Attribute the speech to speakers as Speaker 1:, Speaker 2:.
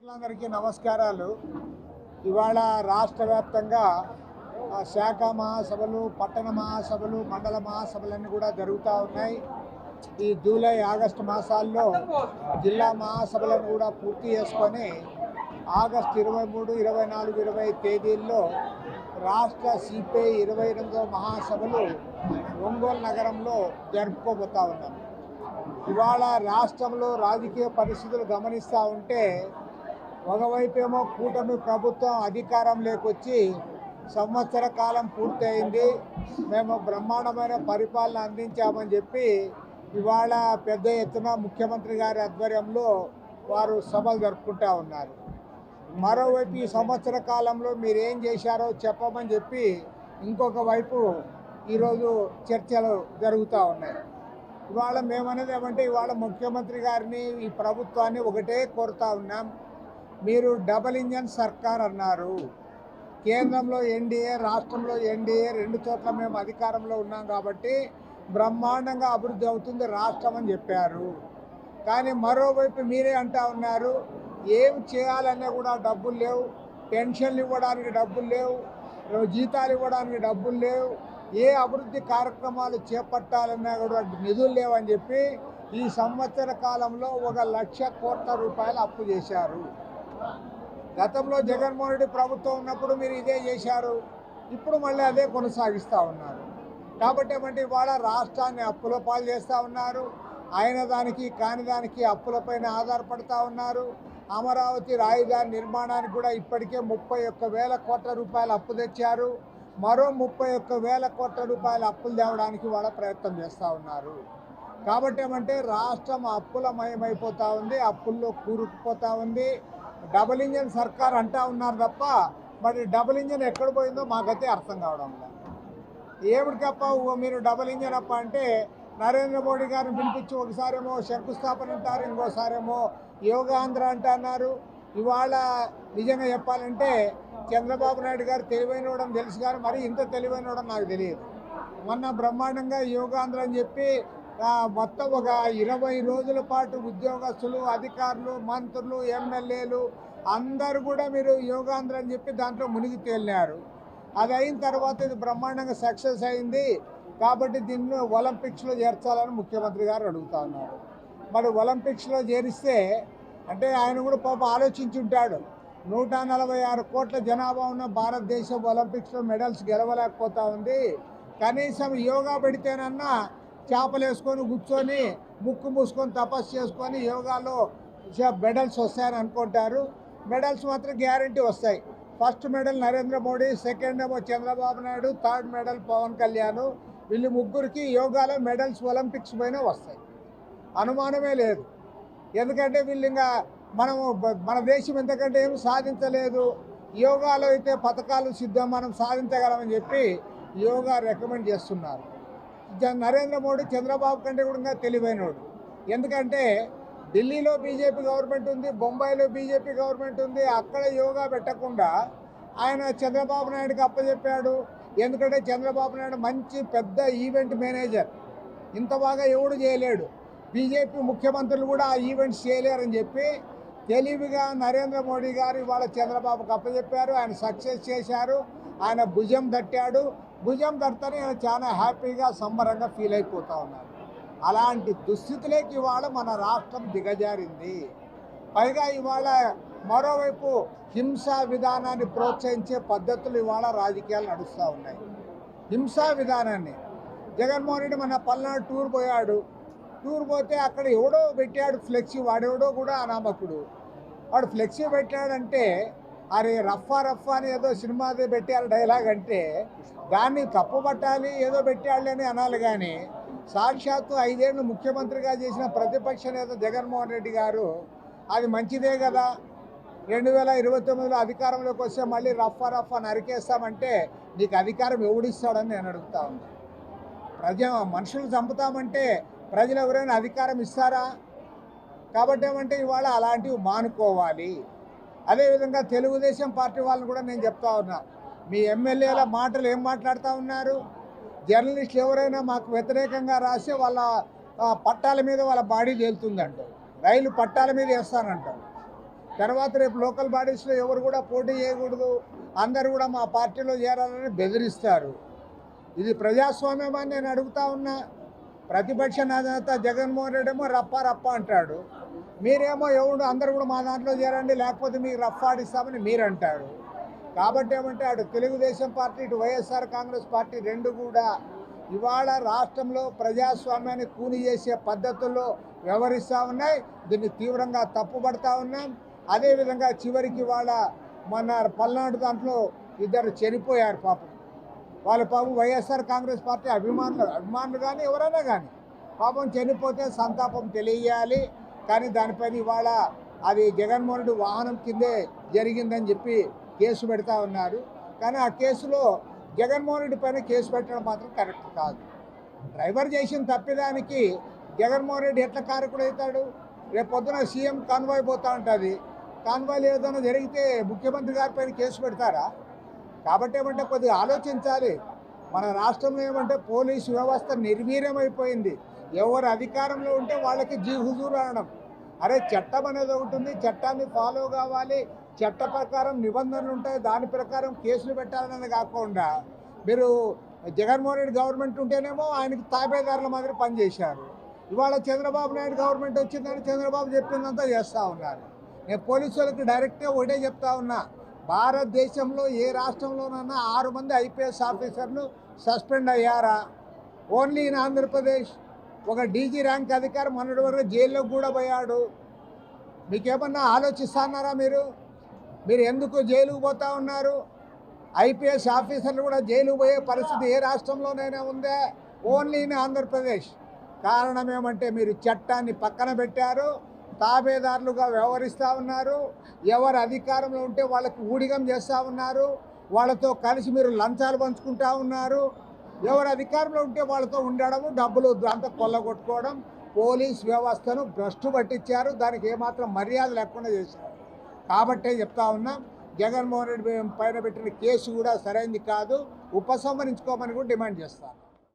Speaker 1: మిత్రులందరికీ నమస్కారాలు. ఇవాళ రాష్ట్ర వ్యాప్తంగా శాఖ మహాసభలు, పట్టణ మహాసభలు, మండల మహాసభలన్నీ కూడా జరుగుతూ ఉన్నాయి. ఈ జూలై ఆగస్టు మాసాల్లో జిల్లా మహాసభలను కూడా పూర్తి చేసుకొని ఆగస్టు 23, 24, 25 తేదీల్లో రాష్ట్ర సిపిఐ 28వ మహాసభలు ఒంగోలు నగరంలో జరుపుకోబోతూ ఉన్నాం. ఇవాళ రాష్ట్రంలో రాజకీయ పరిస్థితులు గమనిస్తూ ఉంటే ఒకవైపేమో కూటమి ప్రభుత్వం అధికారంలోకి వచ్చి సంవత్సర కాలం పూర్తయింది, మేము బ్రహ్మాండమైన పరిపాలన అందించామని చెప్పి ఇవాళ పెద్ద ఎత్తున ముఖ్యమంత్రి గారి ఆధ్వర్యంలో వారు సభలు జరుపుకుంటూ ఉన్నారు. మరోవైపు ఈ సంవత్సర కాలంలో మీరేం చేశారో చెప్పమని చెప్పి ఇంకొక వైపు ఈరోజు చర్చలు జరుగుతూ ఉన్నాయి. ఇవాళ మేమనేది ఏమంటే ఇవాళ ముఖ్యమంత్రి గారిని, ఈ ప్రభుత్వాన్ని ఒకటే కోరుతా ఉన్నాం. మీరు డబుల్ ఇంజన్ సర్కార్ అన్నారు. కేంద్రంలో ఎన్డీఏ, రాష్ట్రంలో ఎన్డీఏ, రెండు చోట్ల మేము అధికారంలో ఉన్నాం కాబట్టి బ్రహ్మాండంగా అభివృద్ధి అవుతుంది రాష్ట్రం అని చెప్పారు. కానీ మరోవైపు మీరే అంటా ఉన్నారు, ఏం చేయాలన్నా కూడా డబ్బులు లేవు, పెన్షన్లు ఇవ్వడానికి డబ్బులు లేవు, జీతాలు ఇవ్వడానికి డబ్బులు లేవు, ఏ అభివృద్ధి కార్యక్రమాలు చేపట్టాలన్నా కూడా నిధులు లేవని చెప్పి ఈ సంవత్సర కాలంలో 1,00,000 కోట్ల రూపాయలు అప్పు చేశారు. గతంలో జగన్మోహన్ రెడ్డి ప్రభుత్వం ఉన్నప్పుడు మీరు ఇదే చేశారు, ఇప్పుడు మళ్ళీ అదే కొనసాగిస్తూ ఉన్నారు. కాబట్టి ఏమంటే ఇవాళ రాష్ట్రాన్ని అప్పుల పాలు చేస్తూ ఉన్నారు. అయిన దానికి కాని దానికి అప్పులపైన ఆధారపడుతూ ఉన్నారు. అమరావతి రాజధాని నిర్మాణానికి కూడా ఇప్పటికే 31,000 కోట్ల రూపాయలు అప్పు తెచ్చారు. మరో 31,000 కోట్ల రూపాయల అప్పులు తేవడానికి వాళ్ళ ప్రయత్నం చేస్తూ ఉన్నారు. కాబట్టి ఏమంటే రాష్ట్రం అప్పులమయమైపోతూ ఉంది, అప్పుల్లో కూరుకుపోతూ ఉంది. డబుల్ ఇంజన్ సర్కార్ అంటా ఉన్నారు తప్ప మరి డబుల్ ఇంజన్ ఎక్కడ పోయిందో మాకైతే అర్థం కావడం లేదు. ఏమిటికప్ప మీరు డబుల్ ఇంజన్ అప్ప అంటే నరేంద్ర మోడీ గారిని పిలిపించి ఒకసారేమో శంకుస్థాపన అంటారు, ఇంకోసారేమో యోగాంధ్ర అంటున్నారు. ఇవాళ నిజంగా చెప్పాలంటే చంద్రబాబు నాయుడు గారు తెలివైనవడం తెలుసు, కానీ మరి ఇంత తెలివైనవడం నాకు తెలియదు. మొన్న బ్రహ్మాండంగా యోగాంధ్ర అని చెప్పి మొత్తం ఒక 20 రోజుల పాటు ఉద్యోగస్తులు, అధికారులు, మంత్రులు, ఎమ్మెల్యేలు అందరూ కూడా మీరు యోగాంధ్ర అని చెప్పి దాంట్లో మునిగి తేలినారు. అది అయిన తర్వాత ఇది బ్రహ్మాండంగా సక్సెస్ అయింది కాబట్టి దీన్ని ఒలింపిక్స్లో చేర్చాలని ముఖ్యమంత్రి గారు అడుగుతా ఉన్నారు. మరి ఒలింపిక్స్లో చేరిస్తే అంటే ఆయన కూడా పాపం ఆలోచించి ఉంటాడు. 146 కోట్ల జనాభా ఉన్న భారతదేశం ఒలింపిక్స్లో మెడల్స్ గెలవలేకపోతూ ఉంది. కనీసం యోగా పెడితేనన్నా చేపలు వేసుకొని కూర్చొని ముక్కు మూసుకొని తపస్సు చేసుకొని యోగాలో మెడల్స్ వస్తాయని అనుకుంటారు. మెడల్స్ మాత్రం గ్యారంటీ వస్తాయి. First medal Narendra Modi, second ఏమో చంద్రబాబు నాయుడు, థర్డ్ మెడల్ పవన్ కళ్యాణ్. వీళ్ళు ముగ్గురికి యోగాలో మెడల్స్ ఒలింపిక్స్ పైన వస్తాయి, అనుమానమే లేదు. ఎందుకంటే వీళ్ళు ఇంకా మన దేశం ఎంతకంటే ఏమి సాధించలేదు, యోగాలో అయితే పథకాలు సిద్ధం, మనం సాధించగలమని చెప్పి యోగా రికమెండ్ చేస్తున్నారు. నరేంద్ర మోడీ చంద్రబాబు కంటే కూడా తెలివైనడు. ఎందుకంటే ఢిల్లీలో బీజేపీ గవర్నమెంట్ ఉంది, బొంబాయిలో బీజేపీ గవర్నమెంట్ ఉంది. అక్కడ యోగా పెట్టకుండా ఆయన చంద్రబాబు నాయుడుకి అప్పచెప్పాడు. ఎందుకంటే చంద్రబాబు నాయుడు మంచి పెద్ద ఈవెంట్ మేనేజర్, ఇంత బాగా ఎవడు చేయలేడు. బీజేపీ ముఖ్యమంత్రులు కూడా ఆ ఈవెంట్స్ చేయలేరని చెప్పి తెలివిగా నరేంద్ర మోడీ గారు ఇవాళ చంద్రబాబుకి అప్పచెప్పారు. ఆయన సక్సెస్ చేశారు, ఆయన భుజం తట్టాడు. భుజం తట్టని ఆయన చాలా హ్యాపీగా సంబరంగా ఫీల్ అయిపోతూ ఉన్నారు. అలాంటి దుస్థితిలోకి ఇవాళ మన రాష్ట్రం దిగజారింది. పైగా ఇవాళ మరోవైపు హింసా విధానాన్ని ప్రోత్సహించే పద్ధతులు ఇవాళ రాజకీయాలు నడుస్తూ ఉన్నాయి. హింసా విధానాన్ని జగన్మోహన్ రెడ్డి మన పల్నాడు టూర్ పోయాడు. టూర్ పోతే అక్కడ ఎవడో పెట్టాడు ఫ్లెక్సీ, వాడెవడో కూడా అనామకుడు. వాడు ఫ్లెక్సీ పెట్టాడంటే అరే రఫా రఫా అని ఏదో సినిమాదే పెట్టారు డైలాగ్ అంటే దాన్ని తప్పుపట్టాలి, ఏదో పెట్టాడు అని అనాలి. కానీ సాక్షాత్తు 5 ఏళ్ళు ముఖ్యమంత్రిగా చేసిన ప్రతిపక్ష నేత జగన్మోహన్ రెడ్డి గారు అది మంచిదే కదా, 2029లో అధికారంలోకి వస్తే మళ్ళీ రఫా రఫా నరికేస్తామంటే నీకు అధికారం ఎవడిస్తాడని నేను అడుగుతా ఉన్నా. మనుషులు చంపుతామంటే ప్రజలు ఎవరైనా అధికారం ఇస్తారా? కాబట్టి ఏమంటే ఇవాళ అలాంటివి మానుకోవాలి. అదేవిధంగా తెలుగుదేశం పార్టీ వాళ్ళని కూడా నేను చెప్తా ఉన్నా, మీ ఎమ్మెల్యేల మాటలు ఏం మాట్లాడుతూ ఉన్నారు? జర్నలిస్టులు ఎవరైనా మాకు వ్యతిరేకంగా రాస్తే వాళ్ళ పట్టాల మీద వాళ్ళ బాడీ తేలుతుందంటారు, రైలు పట్టాల మీద వేస్తానంటారు. తర్వాత రేపు లోకల్ బాడీస్లో ఎవరు కూడా పోటీ చేయకూడదు, అందరు కూడా మా పార్టీలో చేరాలని బెదిరిస్తారు. ఇది ప్రజాస్వామ్యమని నేను అడుగుతా ఉన్నా. ప్రతిపక్ష నేత జగన్మోహన్ రెడ్డి ఏమో రప్ప రప్ప అంటాడు, మీరేమో ఎవడు అందరు కూడా మా దాంట్లో చేరండి లేకపోతే మీకు రఫ్ఫాడిస్తామని మీరు అంటారు. కాబట్టి ఏమంటే అటు తెలుగుదేశం పార్టీ ఇటు వైఎస్ఆర్ కాంగ్రెస్ పార్టీ రెండు కూడా ఇవాళ రాష్ట్రంలో ప్రజాస్వామ్యాన్ని కూని చేసే పద్ధతుల్లో వ్యవహరిస్తూ ఉన్నాయి. దీన్ని తీవ్రంగా తప్పుపడతా ఉన్నాం. అదేవిధంగా చివరికి ఇవాళ మన పల్నాడు దాంట్లో ఇద్దరు చనిపోయారు పాపం. వాళ్ళ పాపం వైఎస్ఆర్ కాంగ్రెస్ పార్టీ అభిమానులు కానీ ఎవరైనా కానీ పాపం చనిపోతే సంతాపం తెలియజేయాలి. కానీ దానిపైన ఇవాళ అది జగన్మోహన్ రెడ్డి వాహనం కిందే జరిగిందని చెప్పి కేసు పెడతా ఉన్నారు. కానీ ఆ కేసులో జగన్మోహన్ రెడ్డి పైన కేసు పెట్టడం మాత్రం కరెక్ట్ కాదు. డ్రైవర్ చేసిన తప్పిదానికి జగన్మోహన్ రెడ్డి ఎట్లా కారకుడు అవుతాడు? రేపు పొద్దున సీఎం కాన్వాయ్ పోతూ ఉంటుంది, కాన్వాయ్లు ఏదైనా జరిగితే ముఖ్యమంత్రి గారి పైన కేసు పెడతారా? కాబట్టి ఏమంటే కొద్దిగా ఆలోచించాలి. మన రాష్ట్రంలో ఏమంటే పోలీసు వ్యవస్థ నిర్వీర్యమైపోయింది. ఎవరు అధికారంలో ఉంటే వాళ్ళకి జీ హుజూర్ అనడం. అరే చట్టం అనేది ఒకటి ఉంది, చట్టాన్ని ఫాలో కావాలి, చట్ట ప్రకారం నిబంధనలు ఉంటాయి, దాని ప్రకారం కేసులు పెట్టాలనేది కాకుండా మీరు జగన్మోహన్ రెడ్డి గవర్నమెంట్ ఉంటేనేమో ఆయనకి తాబేదారుల మాదిరి పనిచేశారు. ఇవాళ చంద్రబాబు నాయుడు గవర్నమెంట్ వచ్చిందని చంద్రబాబు చెప్పిందంతా చేస్తూ ఉన్నారు. నేను పోలీసు వాళ్ళకి డైరెక్ట్గా ఒకటే చెప్తా ఉన్నా, భారతదేశంలో ఏ రాష్ట్రంలోనన్నా 6 మంది ఐపీఎస్ ఆఫీసర్లు సస్పెండ్ అయ్యారా? Only in Andhra Pradesh. ఒక డీజీ ర్యాంక్ అధికారి మొన్నటి వరకు జైల్లోకి కూడా పోయాడు. మీకేమన్నా ఆలోచిస్తున్నారా? మీరు ఎందుకు జైలుకు పోతా ఉన్నారు? ఐపీఎస్ ఆఫీసర్లు కూడా జైలుకు పోయే పరిస్థితి ఏ రాష్ట్రంలోనైనా ఉందే? Only in Andhra Pradesh. కారణం ఏమంటే మీరు చట్టాన్ని పక్కన పెట్టారు, తాబేదారులుగా వ్యవహరిస్తూ ఉన్నారు. ఎవరు అధికారంలో ఉంటే వాళ్ళకి ఊడిగం చేస్తూ ఉన్నారు, వాళ్ళతో కలిసి మీరు లంచాలు పంచుకుంటూ ఉన్నారు. ఎవరు అధికారంలో ఉంటే వాళ్ళతో ఉండడము, డబ్బులు దాంతో కొల్లగొట్టుకోవడం, పోలీస్ వ్యవస్థను భ్రష్టు పట్టించారు. దానికి ఏమాత్రం మర్యాద లేకుండా చేశారు. కాబట్టే చెప్తా ఉన్నాం, జగన్మోహన్ రెడ్డి పైన పెట్టిన కేసు కూడా సరైనది కాదు, ఉపసంహరించుకోమని కూడా డిమాండ్ చేస్తాను.